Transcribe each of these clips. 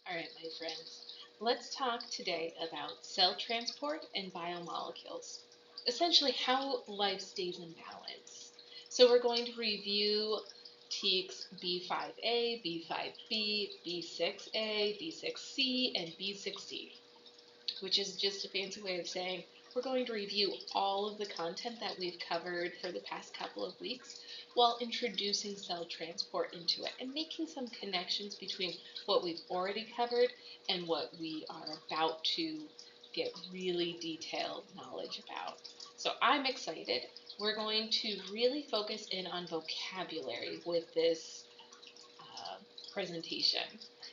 All right, my friends, let's talk today about cell transport and biomolecules, essentially how life stays in balance. So we're going to review TEKS B.5a, B.5b, B.6a, B.6c, and B.6c, which is just a fancy way of saying we're going to review all of the content that we've covered for the past couple of weeks while introducing cell transport into it and making some connections between what we've already covered and what we are about to get really detailed knowledge about. So I'm excited. We're going to really focus in on vocabulary with this presentation.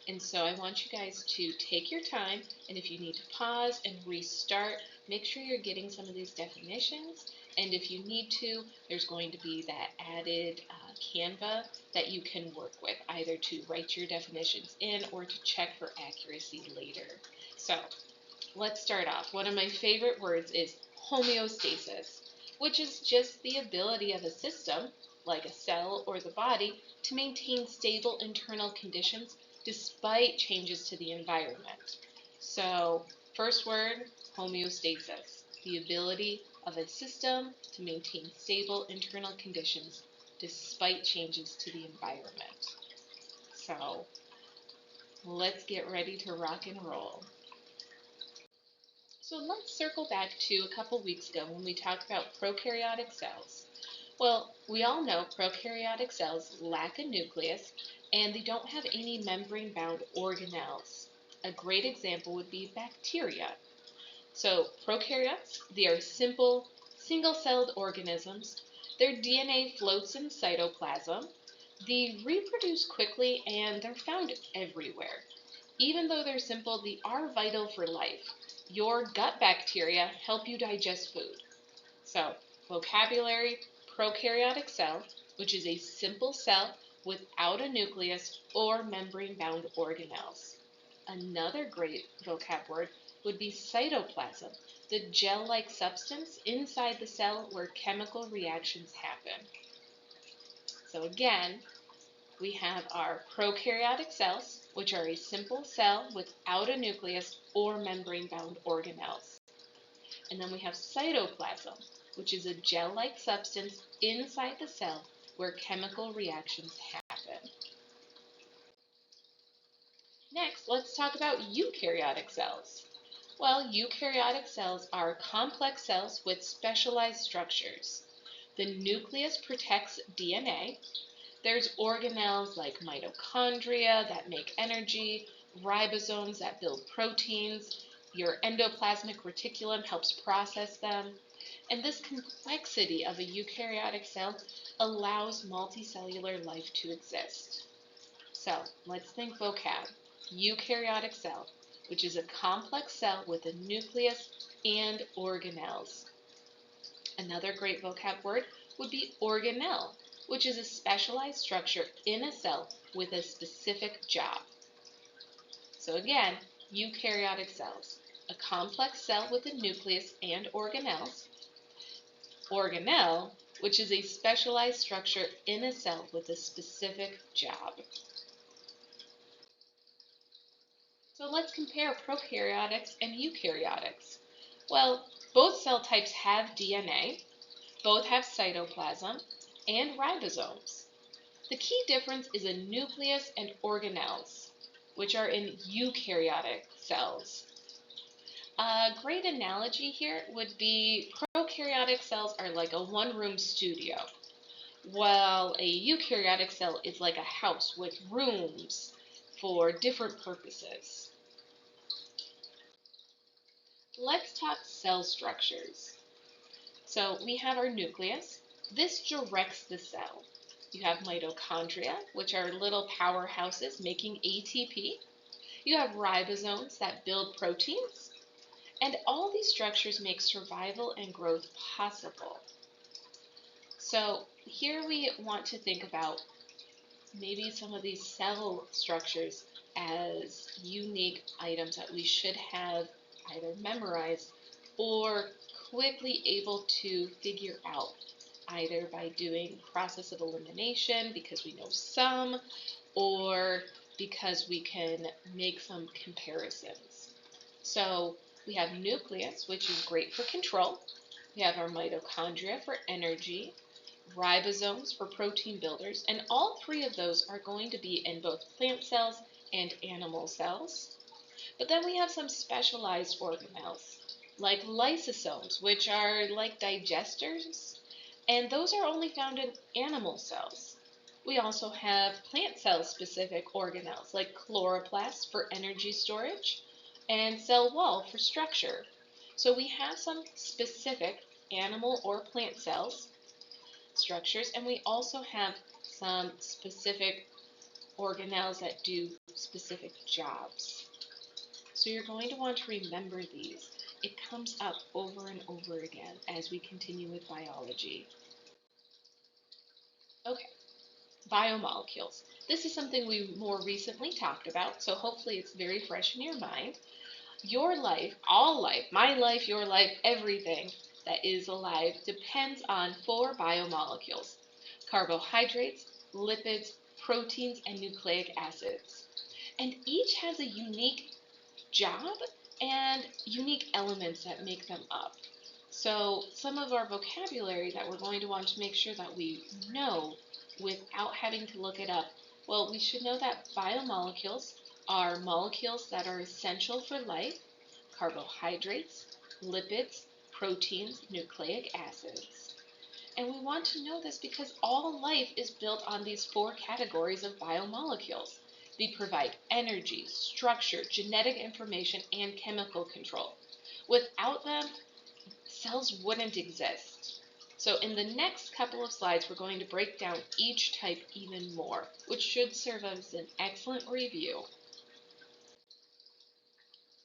And so I want you guys to take your time, and if you need to pause and restart, make sure you're getting some of these definitions. And if you need to, there's going to be that added Canva that you can work with, either to write your definitions in or to check for accuracy later. So let's start off. One of my favorite words is homeostasis, which is just the ability of a system, like a cell or the body, to maintain stable internal conditions despite changes to the environment. So, first word, homeostasis, the ability of a system to maintain stable internal conditions despite changes to the environment. So, let's get ready to rock and roll. So let's circle back to a couple weeks ago when we talked about prokaryotic cells. Well, we all know prokaryotic cells lack a nucleus and they don't have any membrane-bound organelles. A great example would be bacteria. So prokaryotes, they are simple, single-celled organisms. Their DNA floats in cytoplasm. They reproduce quickly and they're found everywhere. Even though they're simple, they are vital for life. Your gut bacteria help you digest food. So, vocabulary, prokaryotic cell, which is a simple cell without a nucleus or membrane-bound organelles. Another great vocab word would be cytoplasm, the gel-like substance inside the cell where chemical reactions happen. So again, we have our prokaryotic cells, which are a simple cell without a nucleus or membrane-bound organelles. And then we have cytoplasm, which is a gel-like substance inside the cell where chemical reactions happen. Next, let's talk about eukaryotic cells. Well, eukaryotic cells are complex cells with specialized structures. The nucleus protects DNA. There's organelles like mitochondria that make energy, ribosomes that build proteins, your endoplasmic reticulum helps process them, and this complexity of a eukaryotic cell allows multicellular life to exist. So let's think vocab. Eukaryotic cell, which is a complex cell with a nucleus and organelles. Another great vocab word would be organelle, which is a specialized structure in a cell with a specific job. So again, eukaryotic cells, a complex cell with a nucleus and organelles. Organelle, which is a specialized structure in a cell with a specific job. So let's compare prokaryotics and eukaryotics. Well, both cell types have DNA, both have cytoplasm, and ribosomes. The key difference is a nucleus and organelles, which are in eukaryotic cells. A great analogy here would be prokaryotic cells are like a one-room studio, while a eukaryotic cell is like a house with rooms for different purposes. Let's talk cell structures. So we have our nucleus. This directs the cell. You have mitochondria, which are little powerhouses making ATP. You have ribosomes that build proteins. And all these structures make survival and growth possible. So here we want to think about maybe some of these cell structures as unique items that we should have either memorized or quickly able to figure out, either by doing process of elimination because we know some, or because we can make some comparisons. So we have nucleus, which is great for control. We have our mitochondria for energy, ribosomes for protein builders, and all three of those are going to be in both plant cells and animal cells. But then we have some specialized organelles, like lysosomes, which are like digesters, and those are only found in animal cells. We also have plant cell specific organelles, like chloroplasts for energy storage and cell wall for structure. So we have some specific animal or plant cells structures, and we also have some specific organelles that do specific jobs. So you're going to want to remember these. It comes up over and over again as we continue with biology. Okay, biomolecules. This is something we more recently talked about, so hopefully it's very fresh in your mind. Your life, all life, my life, your life, everything that is alive depends on four biomolecules: carbohydrates, lipids, proteins, and nucleic acids. And each has a unique job and unique elements that make them up. So some of our vocabulary that we're going to want to make sure that we know without having to look it up. Well, we should know that biomolecules are molecules that are essential for life: carbohydrates, lipids, proteins, nucleic acids. And we want to know this because all life is built on these four categories of biomolecules. They provide energy, structure, genetic information, and chemical control. Without them, cells wouldn't exist. So in the next couple of slides, we're going to break down each type even more, which should serve as an excellent review.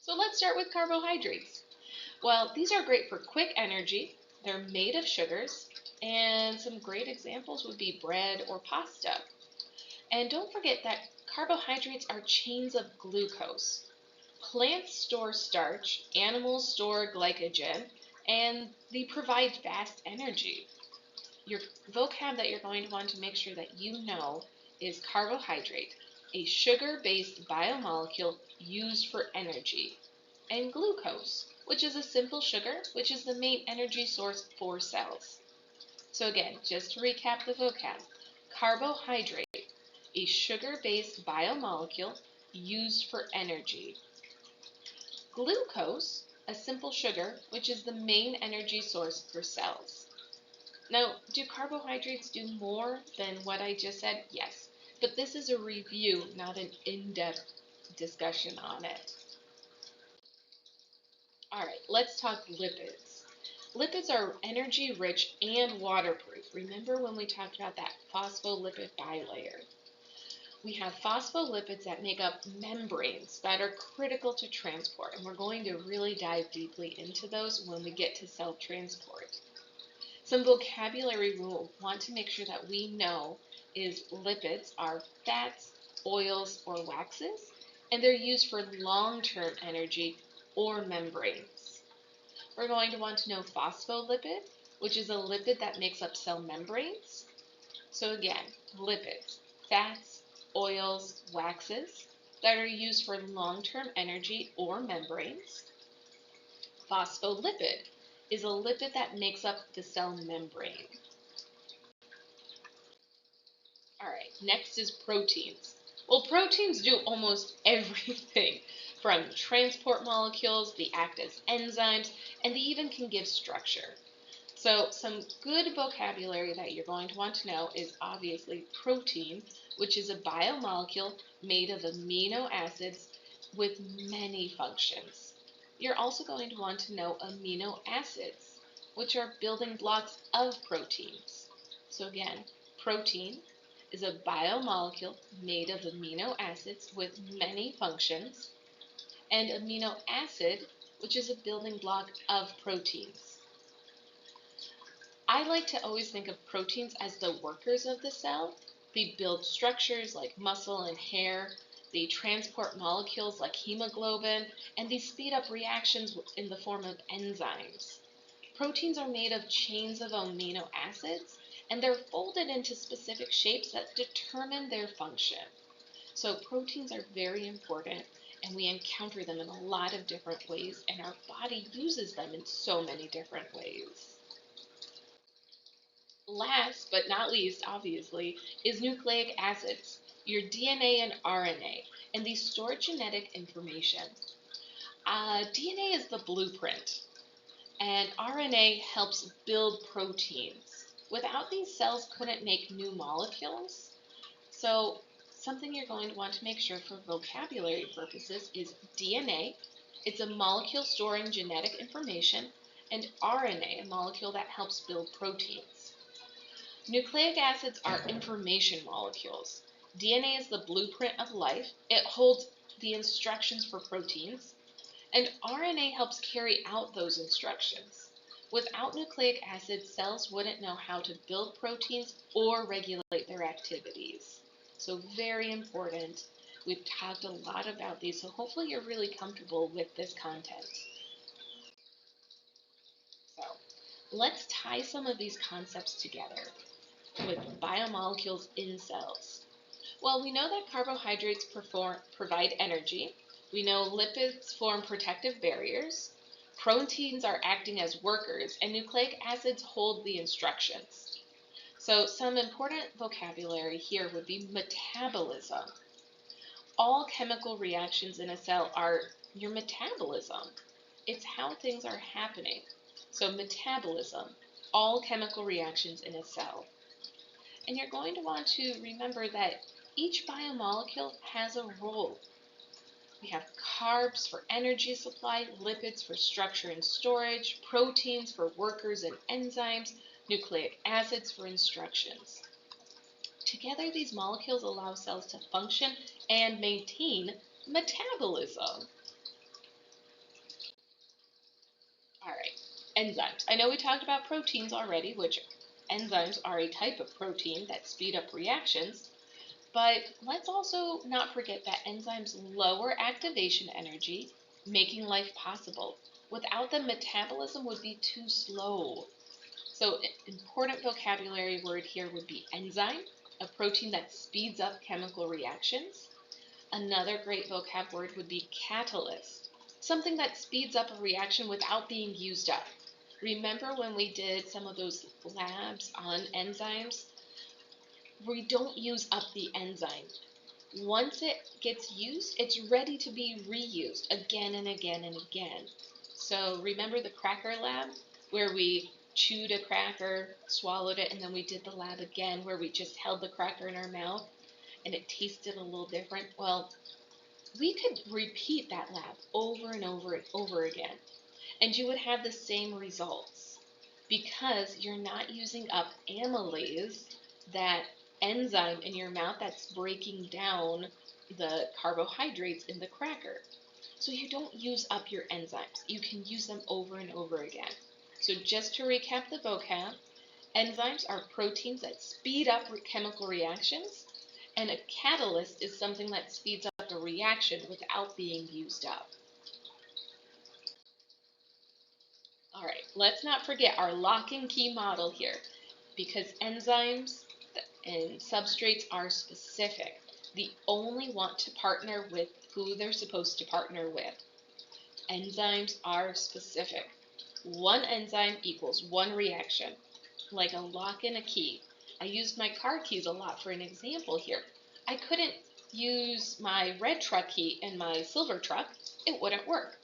So let's start with carbohydrates. Well, these are great for quick energy. They're made of sugars, and some great examples would be bread or pasta. And don't forget that carbohydrates are chains of glucose. Plants store starch, animals store glycogen, and they provide fast energy. Your vocab that you're going to want to make sure that you know is carbohydrate, a sugar-based biomolecule used for energy, and glucose, which is a simple sugar, which is the main energy source for cells. So again, just to recap the vocab: carbohydrate, a sugar-based biomolecule used for energy; glucose, a simple sugar, which is the main energy source for cells. Now, do carbohydrates do more than what I just said? Yes, but this is a review, not an in-depth discussion on it. All right, let's talk lipids. Lipids are energy rich and waterproof. Remember when we talked about that phospholipid bilayer? We have phospholipids that make up membranes that are critical to transport, and we're going to really dive deeply into those when we get to cell transport. Some vocabulary we will want to make sure that we know is lipids are fats, oils, or waxes, and they're used for long-term energy or membranes. We're going to want to know phospholipid, which is a lipid that makes up cell membranes. So again, lipids, fats, oils, waxes that are used for long-term energy or membranes. Phospholipid is a lipid that makes up the cell membrane. All right, next is proteins. Well, proteins do almost everything from transport molecules, they act as enzymes, and they even can give structure. So some good vocabulary that you're going to want to know is obviously protein, which is a biomolecule made of amino acids with many functions. You're also going to want to know amino acids, which are building blocks of proteins. So again, protein is a biomolecule made of amino acids with many functions, and amino acid, which is a building block of proteins. I like to always think of proteins as the workers of the cell. They build structures like muscle and hair, they transport molecules like hemoglobin, and they speed up reactions in the form of enzymes. Proteins are made of chains of amino acids, and they're folded into specific shapes that determine their function. So proteins are very important, and we encounter them in a lot of different ways, and our body uses them in so many different ways. Last but not least, obviously, is nucleic acids, your DNA and RNA, and these store genetic information. DNA is the blueprint, and RNA helps build proteins. Without these, cells couldn't make new molecules. So something you're going to want to make sure for vocabulary purposes is DNA. It's a molecule storing genetic information, and RNA, a molecule that helps build proteins. Nucleic acids are information molecules. DNA is the blueprint of life. It holds the instructions for proteins, and RNA helps carry out those instructions. Without nucleic acids, cells wouldn't know how to build proteins or regulate their activities. So very important. We've talked a lot about these, so hopefully you're really comfortable with this content. So let's tie some of these concepts together with biomolecules in cells. Well, we know that carbohydrates provide energy. We know lipids form protective barriers. Proteins are acting as workers, and nucleic acids hold the instructions. So some important vocabulary here would be metabolism. All chemical reactions in a cell are your metabolism. It's how things are happening. So metabolism, all chemical reactions in a cell. And you're going to want to remember that each biomolecule has a role. We have carbs for energy supply, lipids for structure and storage, proteins for workers and enzymes, nucleic acids for instructions. Together, these molecules allow cells to function and maintain metabolism. All right, enzymes. I know we talked about proteins already, which enzymes are a type of protein that speed up reactions. But let's also not forget that enzymes lower activation energy, making life possible. Without them, metabolism would be too slow. So important vocabulary word here would be enzyme, a protein that speeds up chemical reactions. Another great vocab word would be catalyst, something that speeds up a reaction without being used up. Remember when we did some of those labs on enzymes? We don't use up the enzyme. Once it gets used, it's ready to be reused again and again and again. So remember the cracker lab where we chewed a cracker, swallowed it, and then we did the lab again where we just held the cracker in our mouth and it tasted a little different? Well, we could repeat that lab over and over and over again, and you would have the same results because you're not using up amylase, that enzyme in your mouth that's breaking down the carbohydrates in the cracker. So you don't use up your enzymes. You can use them over and over again. So just to recap the vocab, enzymes are proteins that speed up chemical reactions, and a catalyst is something that speeds up a reaction without being used up. All right, let's not forget our lock and key model here, because enzymes and substrates are specific. They only want to partner with who they're supposed to partner with. Enzymes are specific. One enzyme equals one reaction, like a lock and a key. I used my car keys a lot for an example here. I couldn't use my red truck key in my silver truck. It wouldn't work.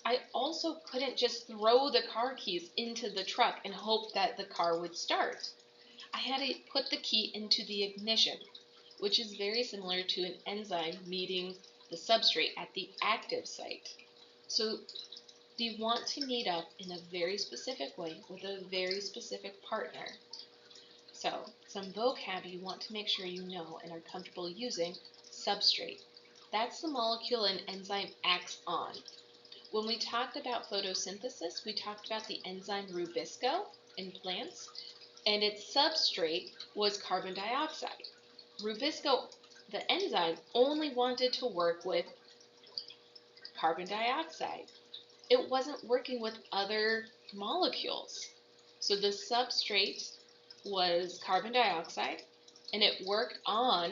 I also couldn't just throw the car keys into the truck and hope that the car would start. I had to put the key into the ignition, which is very similar to an enzyme meeting the substrate at the active site. So they want to meet up in a very specific way with a very specific partner. So some vocab you want to make sure you know and are comfortable using: substrate. That's the molecule an enzyme acts on. When we talked about photosynthesis, we talked about the enzyme rubisco in plants, and its substrate was carbon dioxide. Rubisco, the enzyme, only wanted to work with carbon dioxide. It wasn't working with other molecules. So the substrate was carbon dioxide, and it worked on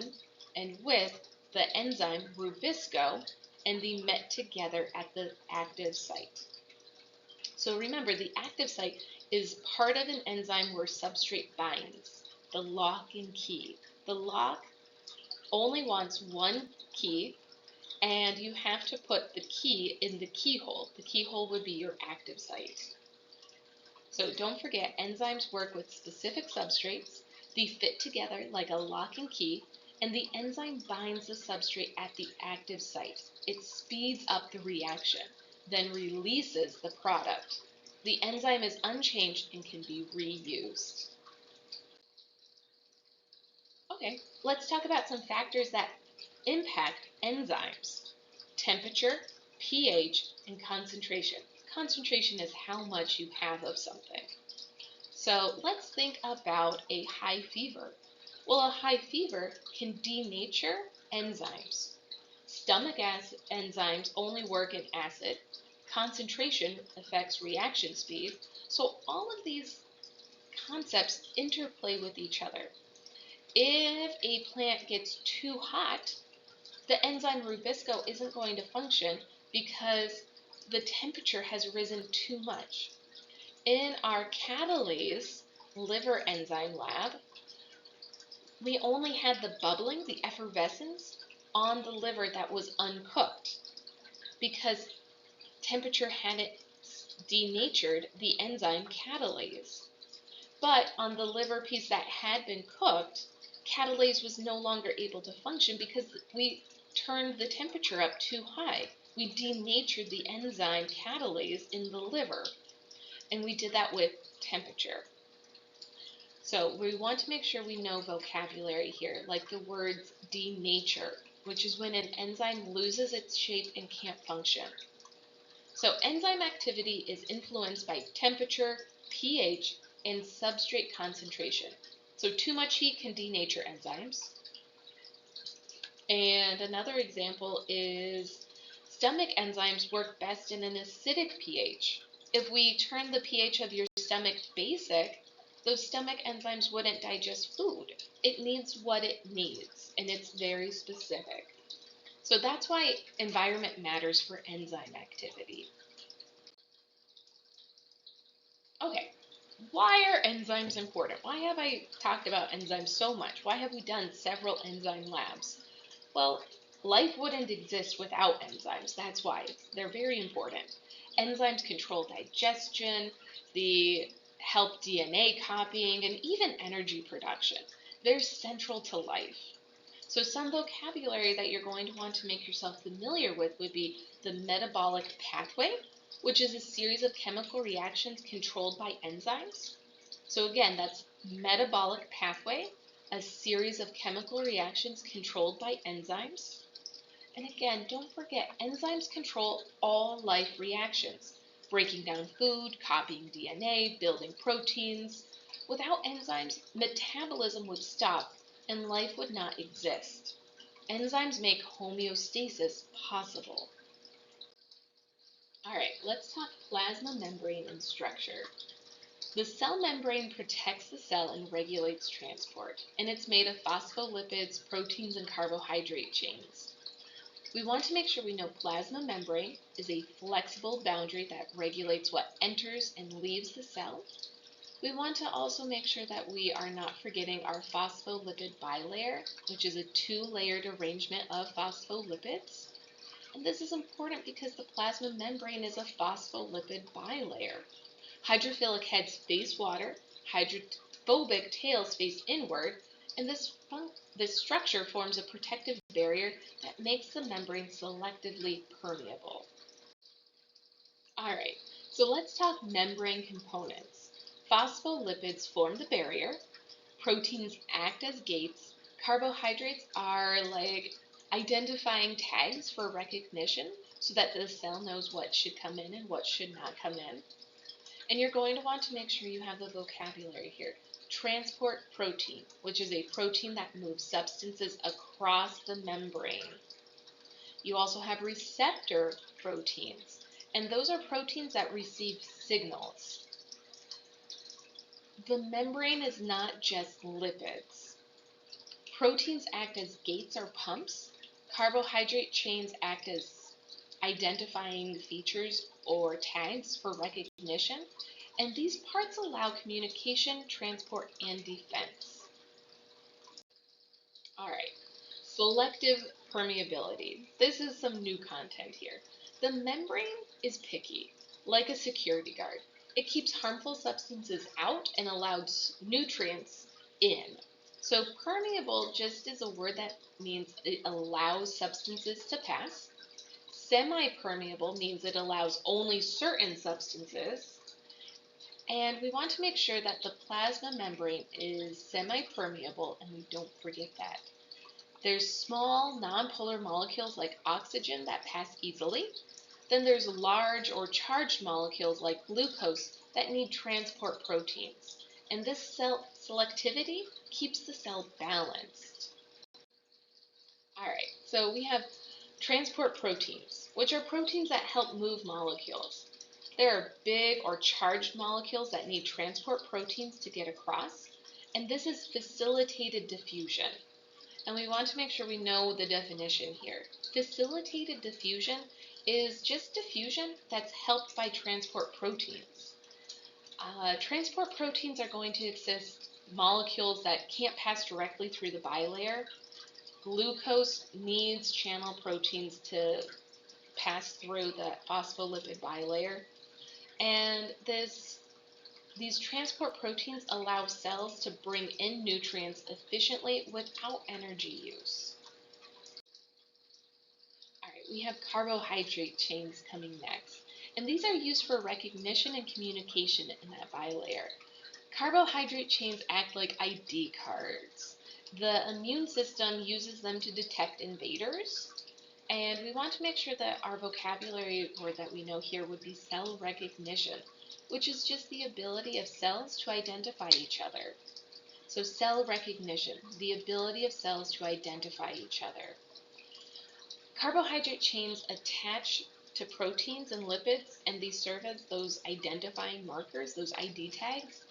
and with the enzyme Rubisco, and they met together at the active site. So remember, the active site is part of an enzyme where substrate binds, the lock and key. The lock only wants one key, and you have to put the key in the keyhole. The keyhole would be your active site. So don't forget, enzymes work with specific substrates. They fit together like a lock and key, and the enzyme binds the substrate at the active site. It speeds up the reaction, then releases the product. The enzyme is unchanged and can be reused. Okay, let's talk about some factors that impact enzymes. Temperature, pH, and concentration. Concentration is how much you have of something. So let's think about a high fever. Well, a high fever can denature enzymes. Stomach acid enzymes only work in acid. Concentration affects reaction speed. So all of these concepts interplay with each other. If a plant gets too hot, the enzyme Rubisco isn't going to function because the temperature has risen too much. In our catalase liver enzyme lab, we only had the bubbling, the effervescence, on the liver that was uncooked because temperature hadn't denatured the enzyme catalase. But on the liver piece that had been cooked, catalase was no longer able to function because we turned the temperature up too high. We denatured the enzyme catalase in the liver, and we did that with temperature. So we want to make sure we know vocabulary here, like the words denature, which is when an enzyme loses its shape and can't function. So enzyme activity is influenced by temperature, pH, and substrate concentration. So too much heat can denature enzymes. And another example is stomach enzymes work best in an acidic pH. If we turn the pH of your stomach basic, those stomach enzymes wouldn't digest food. It needs what it needs, and it's very specific. So that's why environment matters for enzyme activity. Okay, why are enzymes important? Why have I talked about enzymes so much? Why have we done several enzyme labs? Well, life wouldn't exist without enzymes. That's why. They're very important. Enzymes control digestion, they help DNA copying, and even energy production. They're central to life. So some vocabulary that you're going to want to make yourself familiar with would be the metabolic pathway, which is a series of chemical reactions controlled by enzymes. So again, that's metabolic pathway, a series of chemical reactions controlled by enzymes. And again, don't forget, enzymes control all life reactions, breaking down food, copying DNA, building proteins. Without enzymes, metabolism would stop and life would not exist. Enzymes make homeostasis possible. All right, let's talk plasma membrane and structure. The cell membrane protects the cell and regulates transport, and it's made of phospholipids, proteins, and carbohydrate chains. We want to make sure we know plasma membrane is a flexible boundary that regulates what enters and leaves the cell. We want to also make sure that we are not forgetting our phospholipid bilayer, which is a two-layered arrangement of phospholipids. And this is important because the plasma membrane is a phospholipid bilayer. Hydrophilic heads face water, hydrophobic tails face inward, and this structure forms a protective barrier that makes the membrane selectively permeable. All right, so let's talk membrane components. Phospholipids form the barrier, proteins act as gates, carbohydrates are like identifying tags for recognition so that the cell knows what should come in and what should not come in. And you're going to want to make sure you have the vocabulary here. Transport protein, which is a protein that moves substances across the membrane. You also have receptor proteins, and those are proteins that receive signals. The membrane is not just lipids. Proteins act as gates or pumps. Carbohydrate chains act as identifying features or tags for recognition, and these parts allow communication, transport, and defense. All right, selective permeability. This is some new content here. The membrane is picky, like a security guard. It keeps harmful substances out and allows nutrients in. So permeable just is a word that means it allows substances to pass. Semi-permeable means it allows only certain substances. And we want to make sure that the plasma membrane is semi-permeable, and we don't forget that. There's small nonpolar molecules like oxygen that pass easily. Then there's large or charged molecules like glucose that need transport proteins. And this cell selectivity keeps the cell balanced. All right, so we have transport proteins, which are proteins that help move molecules. There are big or charged molecules that need transport proteins to get across, and this is facilitated diffusion. And we want to make sure we know the definition here. Facilitated diffusion is just diffusion that's helped by transport proteins. Transport proteins are going to exist molecules that can't pass directly through the bilayer. Glucose needs channel proteins to pass through the phospholipid bilayer. And these transport proteins allow cells to bring in nutrients efficiently without energy use. All right, we have carbohydrate chains coming next. And these are used for recognition and communication in that bilayer. Carbohydrate chains act like ID cards. The immune system uses them to detect invaders. And we want to make sure that our vocabulary word that we know here would be cell recognition, which is just the ability of cells to identify each other. So cell recognition, the ability of cells to identify each other. Carbohydrate chains attach to proteins and lipids, and these serve as those identifying markers, those ID tags,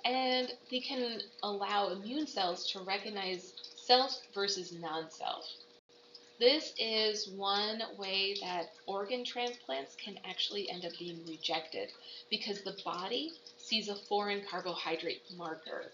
and they can allow immune cells to recognize self versus non-self. This is one way that organ transplants can actually end up being rejected because the body sees a foreign carbohydrate marker.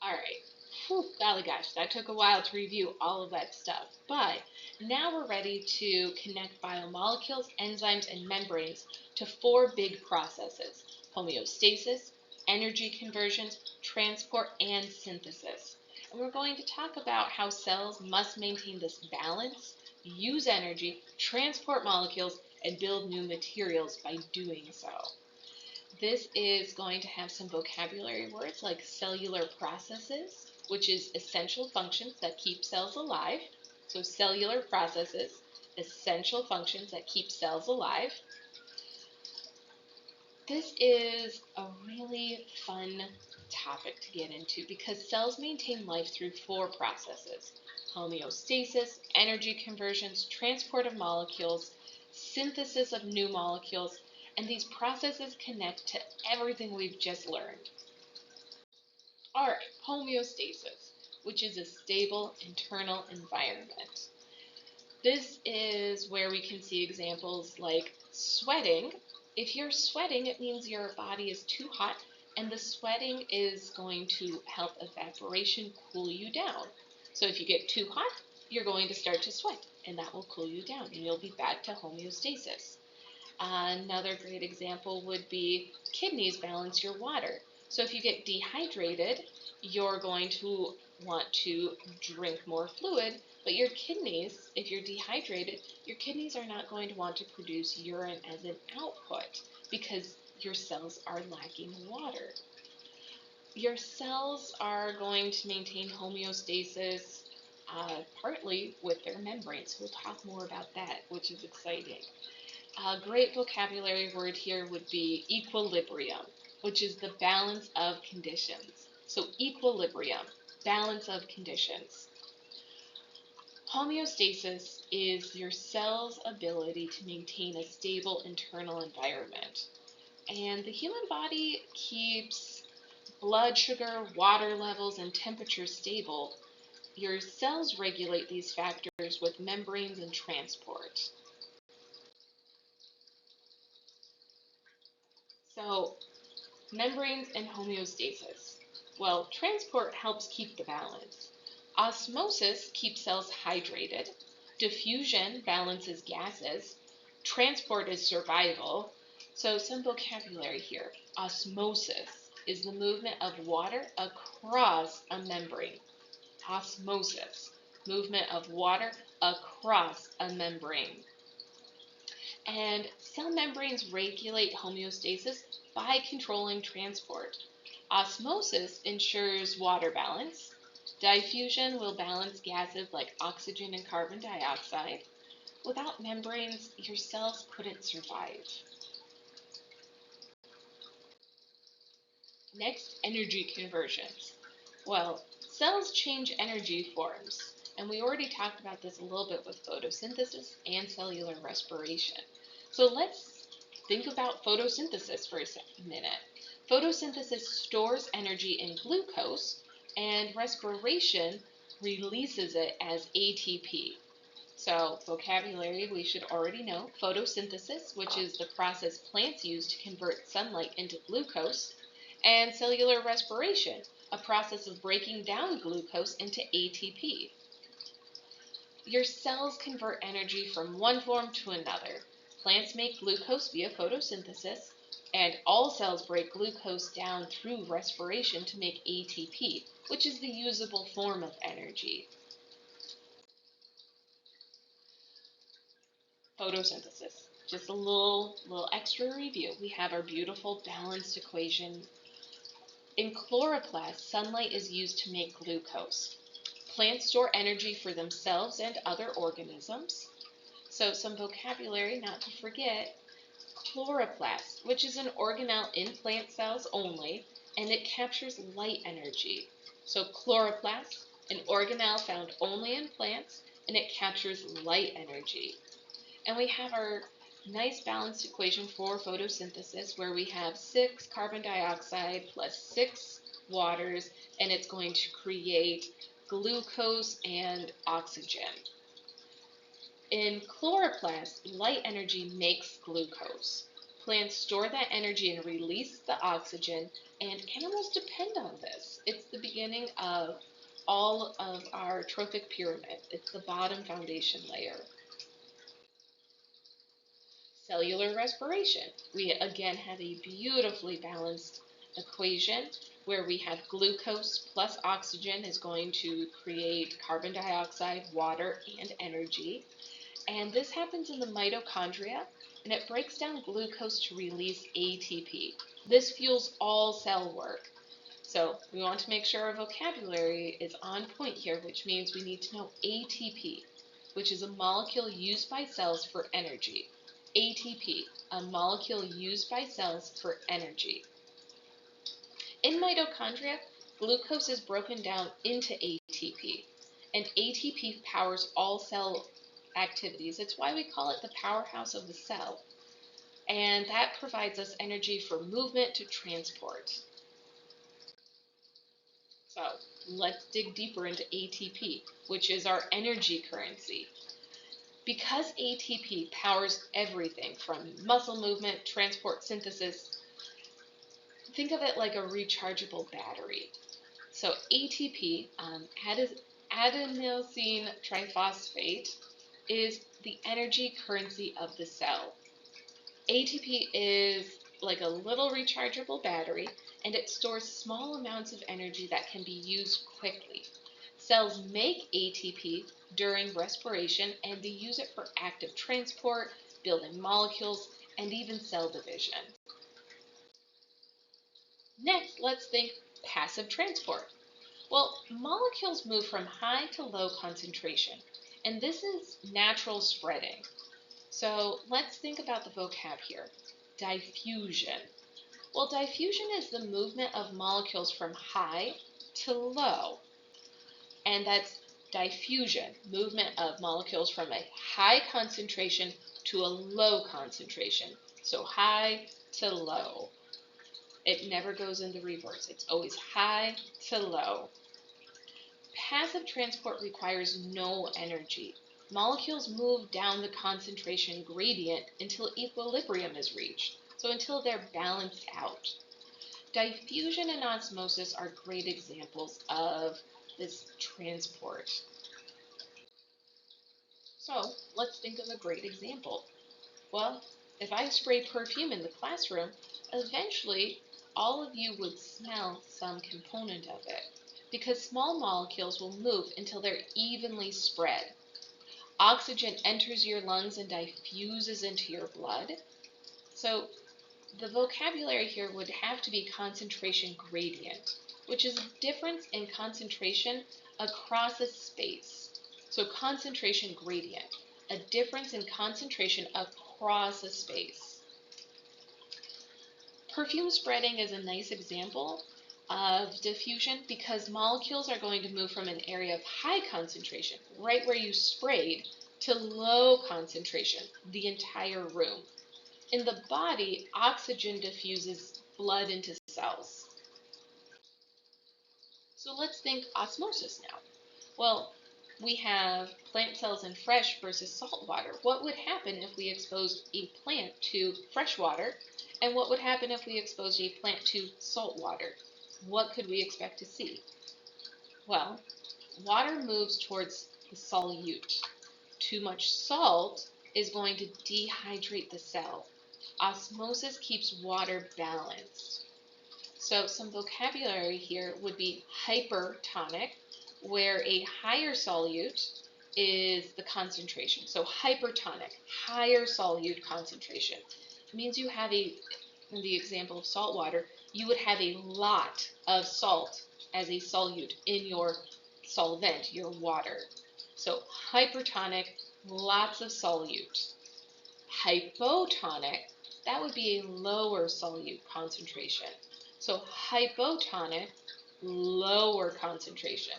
All right. Whew, golly gosh, that took a while to review all of that stuff. But now we're ready to connect biomolecules, enzymes, and membranes to four big processes: homeostasis, energy conversions, transport, and synthesis. And we're going to talk about how cells must maintain this balance, use energy, transport molecules, and build new materials by doing so. This is going to have some vocabulary words like cellular processes, which is essential functions that keep cells alive. So cellular processes, essential functions that keep cells alive. This is a really fun topic to get into because cells maintain life through four processes: homeostasis, energy conversions, transport of molecules, synthesis of new molecules, and these processes connect to everything we've just learned. All right, homeostasis, which is a stable internal environment. This is where we can see examples like sweating. If you're sweating, it means your body is too hot, and the sweating is going to help evaporation cool you down. So if you get too hot, you're going to start to sweat, and that will cool you down, and you'll be back to homeostasis. Another great example would be kidneys balance your water. So if you get dehydrated, you're going to want to drink more fluid, but your kidneys, if you're dehydrated, your kidneys are not going to want to produce urine as an output because your cells are lacking water. Your cells are going to maintain homeostasis partly with their membranes. We'll talk more about that, which is exciting. A great vocabulary word here would be equilibrium, which is the balance of conditions. So equilibrium, balance of conditions. Homeostasis is your cell's ability to maintain a stable internal environment. And the human body keeps blood sugar, water levels, and temperature stable your cells regulate these factors with membranes and transport. So, membranes and homeostasis. Well, transport helps keep the balance. Osmosis keeps cells hydrated. Diffusion balances gases. Transport is survival. So, some vocabulary here. Osmosis is the movement of water across a membrane. Osmosis, movement of water across a membrane. And cell membranes regulate homeostasis by controlling transport. Osmosis ensures water balance. Diffusion will balance gases like oxygen and carbon dioxide. Without membranes, your cells couldn't survive. Next, energy conversions. Well, cells change energy forms, and we already talked about this a little bit with photosynthesis and cellular respiration. So let's think about photosynthesis for a minute. Photosynthesis stores energy in glucose, and respiration releases it as ATP. So, vocabulary we should already know. Photosynthesis, which is the process plants use to convert sunlight into glucose, and cellular respiration, a process of breaking down glucose into ATP. Your cells convert energy from one form to another. Plants make glucose via photosynthesis, and all cells break glucose down through respiration to make ATP, which is the usable form of energy. Photosynthesis. Just a little extra review. We have our beautiful balanced equation. In chloroplasts, sunlight is used to make glucose. Plants store energy for themselves and other organisms. So some vocabulary not to forget. Chloroplast, which is an organelle in plant cells only, and it captures light energy. So chloroplast, an organelle found only in plants, and it captures light energy. And we have our nice balanced equation for photosynthesis where we have 6 carbon dioxide plus 6 waters, and it's going to create glucose and oxygen. In chloroplasts, light energy makes glucose. Plants store that energy and release the oxygen, and animals depend on this. It's the beginning of all of our trophic pyramid. It's the bottom foundation layer. Cellular respiration. We again have a beautifully balanced equation where we have glucose plus oxygen is going to create carbon dioxide, water, and energy. And this happens in the mitochondria, and it breaks down glucose to release ATP. This fuels all cell work. So we want to make sure our vocabulary is on point here, which means we need to know ATP, which is a molecule used by cells for energy. ATP, a molecule used by cells for energy. In mitochondria, glucose is broken down into ATP, and ATP powers all cell activities. It's why we call it the powerhouse of the cell, and that provides us energy for movement to transport. So let's dig deeper into ATP, which is our energy currency. Because ATP powers everything from muscle movement, transport, synthesis, think of it like a rechargeable battery. So ATP, adenosine triphosphate, is the energy currency of the cell. ATP is like a little rechargeable battery, and it stores small amounts of energy that can be used quickly. Cells make ATP during respiration, and they use it for active transport, building molecules, and even cell division. Next, let's think passive transport. Well, molecules move from high to low concentration, and this is natural spreading. So let's think about the vocab here. Diffusion. Well, diffusion is the movement of molecules from high to low. And that's diffusion, movement of molecules from a high concentration to a low concentration. So high to low. It never goes in the reverse. It's always high to low. Passive transport requires no energy. Molecules move down the concentration gradient until equilibrium is reached, so until they're balanced out. Diffusion and osmosis are great examples of this transport. So let's think of a great example. Well, if I spray perfume in the classroom, eventually all of you would smell some component of it because small molecules will move until they're evenly spread. Oxygen enters your lungs and diffuses into your blood. So the vocabulary here would have to be concentration gradient, which is a difference in concentration across a space. So concentration gradient, a difference in concentration across a space. Perfume spreading is a nice example of diffusion because molecules are going to move from an area of high concentration, right where you sprayed, to low concentration, the entire room. In the body, oxygen diffuses blood into cells. So let's think osmosis now. Well, we have plant cells in fresh versus salt water. What would happen if we exposed a plant to fresh water? And what would happen if we exposed a plant to salt water? What could we expect to see? Well, water moves towards the solute. Too much salt is going to dehydrate the cell. Osmosis keeps water balanced. So some vocabulary here would be hypertonic, where a higher solute is the concentration. So hypertonic, higher solute concentration. It means you have in the example of salt water, you would have a lot of salt as a solute in your solvent, your water. So hypertonic, lots of solute. Hypotonic, that would be a lower solute concentration. So hypotonic, lower concentration.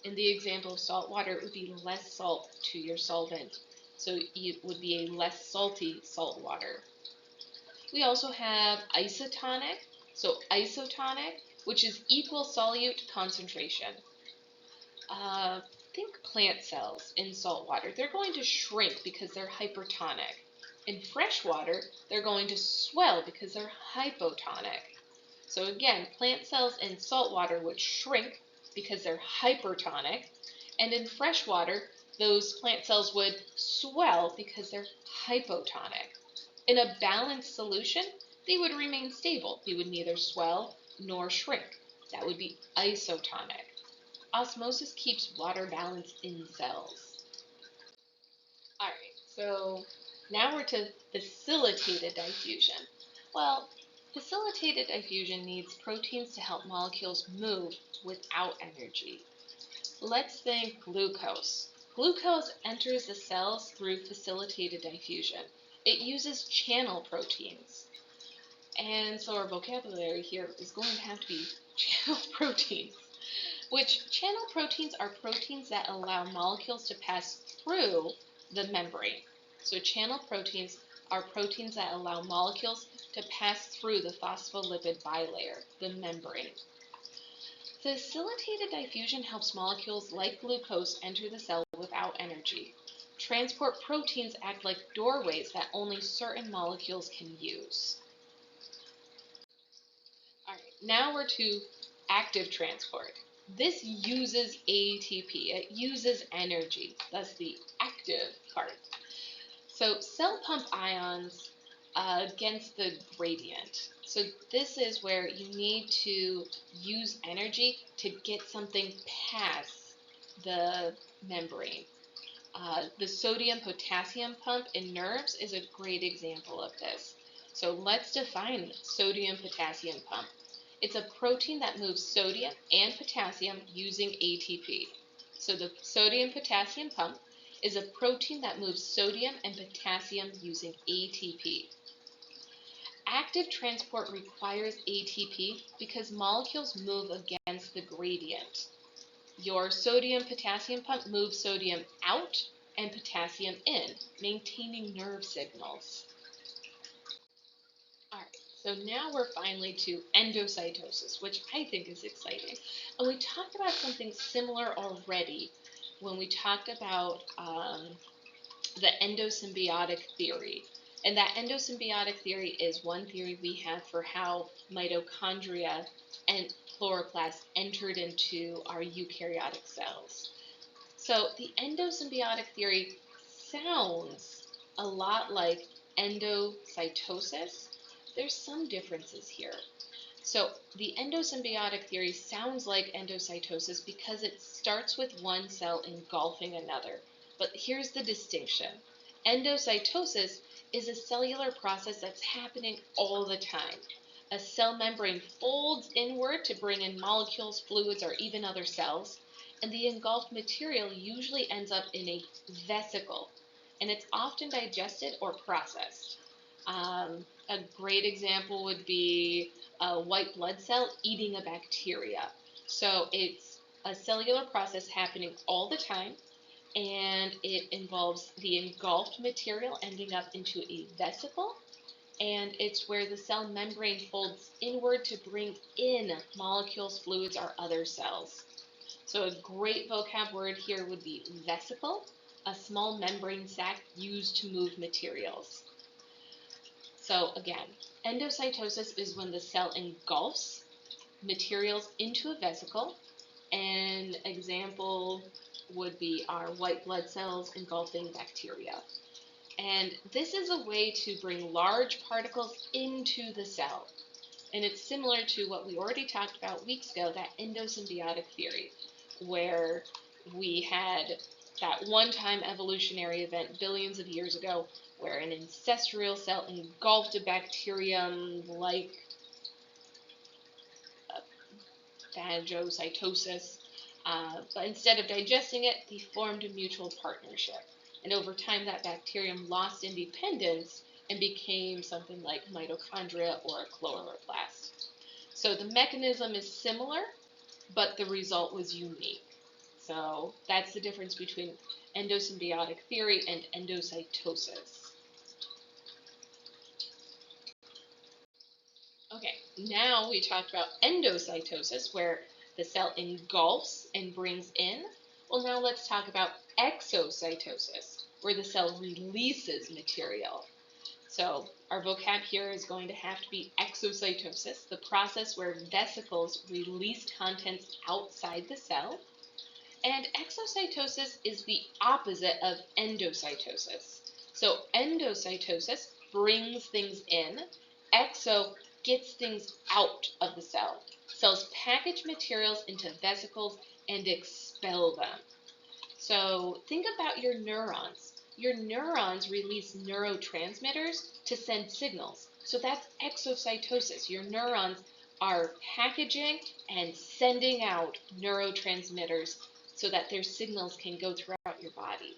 In the example of salt water, it would be less salt to your solvent. So it would be a less salty salt water. We also have isotonic. So isotonic, which is equal solute concentration. Think plant cells in salt water. They're going to shrink because they're hypertonic. In fresh water, they're going to swell because they're hypotonic. So again, plant cells in salt water would shrink because they're hypertonic, and in fresh water, those plant cells would swell because they're hypotonic. In a balanced solution, they would remain stable. They would neither swell nor shrink. That would be isotonic. Osmosis keeps water balanced in cells. All right, so now we're to facilitated diffusion. Well, facilitated diffusion needs proteins to help molecules move without energy. Let's think glucose. Glucose enters the cells through facilitated diffusion. It uses channel proteins. And so our vocabulary here is going to have to be channel proteins, which channel proteins are proteins that allow molecules to pass through the membrane. So channel proteins are proteins that allow molecules to pass through the phospholipid bilayer, the membrane. Facilitated diffusion helps molecules like glucose enter the cell without energy. Transport proteins act like doorways that only certain molecules can use. All right, now we're to active transport. This uses ATP. It uses energy. That's the active part. So cell pump ions against the gradient. So this is where you need to use energy to get something past the membrane. The sodium-potassium pump in nerves is a great example of this. So let's define sodium-potassium pump. It's a protein that moves sodium and potassium using ATP. So the sodium-potassium pump is a protein that moves sodium and potassium using ATP. Active transport requires ATP because molecules move against the gradient. Your sodium-potassium pump moves sodium out and potassium in, maintaining nerve signals. All right, So now we're finally to endocytosis, which I think is exciting. And we talked about something similar already when we talked about the endosymbiotic theory. And that endosymbiotic theory is one theory we have for how mitochondria and chloroplasts entered into our eukaryotic cells. So the endosymbiotic theory sounds a lot like endocytosis. There's some differences here. So the endosymbiotic theory sounds like endocytosis because it starts with one cell engulfing another. But here's the distinction. Endocytosis is a cellular process that's happening all the time. A cell membrane folds inward to bring in molecules, fluids, or even other cells, and the engulfed material usually ends up in a vesicle, and it's often digested or processed. A great example would be a white blood cell eating a bacteria. So it's a cellular process happening all the time, and it involves the engulfed material ending up into a vesicle, and it's where the cell membrane folds inward to bring in molecules, fluids, or other cells. So a great vocab word here would be vesicle, a small membrane sac used to move materials. So again, endocytosis is when the cell engulfs materials into a vesicle. An example would be our white blood cells engulfing bacteria. And this is a way to bring large particles into the cell. And it's similar to what we already talked about weeks ago, that endosymbiotic theory, where we had that one-time evolutionary event billions of years ago where an ancestral cell engulfed a bacterium like phagocytosis, but instead of digesting it, they formed a mutual partnership. And over time, that bacterium lost independence and became something like mitochondria or a chloroplast. So the mechanism is similar, but the result was unique. So that's the difference between endosymbiotic theory and endocytosis. Okay, now we talked about endocytosis, where the cell engulfs and brings in. Well, now let's talk about exocytosis, where the cell releases material. So our vocab here is going to have to be exocytosis, the process where vesicles release contents outside the cell. And exocytosis is the opposite of endocytosis. So endocytosis brings things in, exo gets things out of the cell. Cells package materials into vesicles and expel them. So think about your neurons. Your neurons release neurotransmitters to send signals. So that's exocytosis. Your neurons are packaging and sending out neurotransmitters so that their signals can go throughout your body.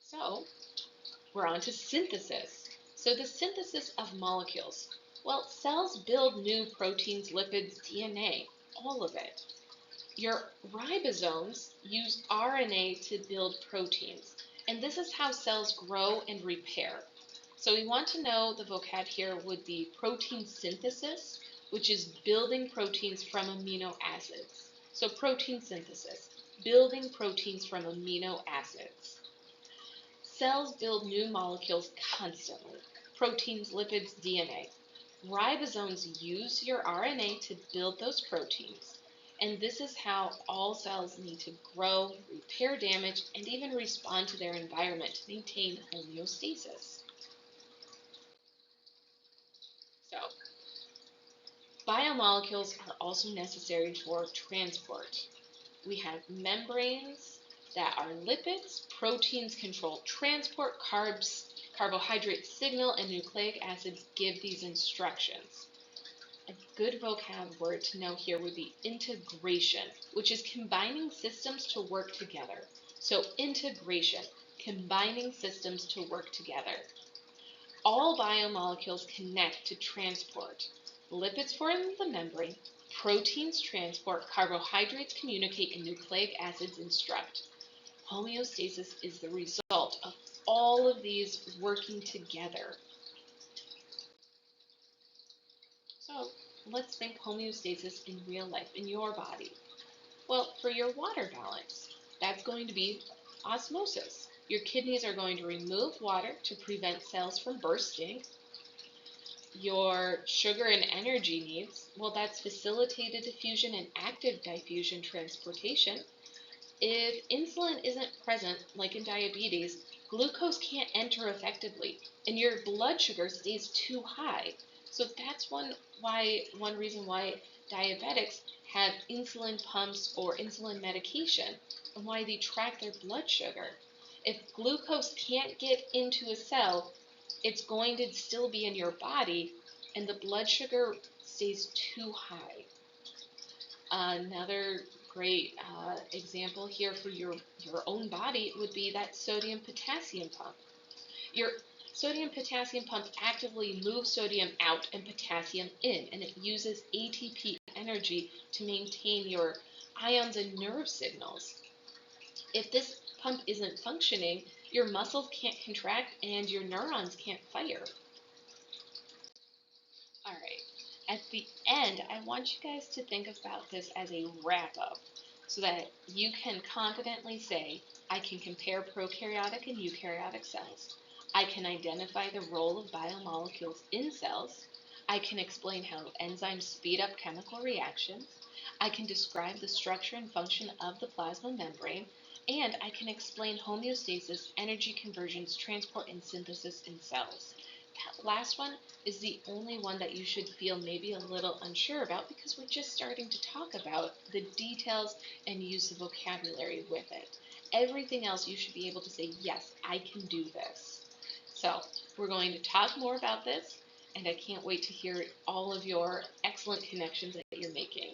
So we're on to synthesis. So the synthesis of molecules. Well, cells build new proteins, lipids, DNA, all of it. Your ribosomes use RNA to build proteins, and this is how cells grow and repair. So we want to know the vocab here would be protein synthesis, which is building proteins from amino acids. So protein synthesis, building proteins from amino acids. Cells build new molecules constantly, proteins, lipids, DNA. Ribosomes use your RNA to build those proteins. And this is how all cells need to grow, repair damage, and even respond to their environment to maintain homeostasis. So, biomolecules are also necessary for transport. We have membranes that are lipids, proteins control transport, carbohydrates signal, and nucleic acids give these instructions. A good vocab word to know here would be integration, which is combining systems to work together. So integration, combining systems to work together. All biomolecules connect to transport. Lipids form the membrane, proteins transport, carbohydrates communicate, and nucleic acids instruct. Homeostasis is the result of all of these working together. let's think homeostasis in real life, in your body. Well, for your water balance, that's going to be osmosis. Your kidneys are going to remove water to prevent cells from bursting. Your sugar and energy needs, well, that's facilitated diffusion and active diffusion transportation. If insulin isn't present, like in diabetes, glucose can't enter effectively, and your blood sugar stays too high. So that's one reason why diabetics have insulin pumps or insulin medication, and why they track their blood sugar. If glucose can't get into a cell, it's going to still be in your body, and the blood sugar stays too high. Another great example here for your own body would be that sodium potassium pump. Your sodium potassium pump actively moves sodium out and potassium in, and it uses ATP energy to maintain your ions and nerve signals. If this pump isn't functioning, your muscles can't contract and your neurons can't fire. All right. At the end, I want you guys to think about this as a wrap up so that you can confidently say, I can compare prokaryotic and eukaryotic cells. I can identify the role of biomolecules in cells. I can explain how enzymes speed up chemical reactions. I can describe the structure and function of the plasma membrane. And I can explain homeostasis, energy conversions, transport, and synthesis in cells. That last one is the only one that you should feel maybe a little unsure about because we're just starting to talk about the details and use of vocabulary with it. Everything else you should be able to say, yes, I can do this. So we're going to talk more about this, and I can't wait to hear all of your excellent connections that you're making.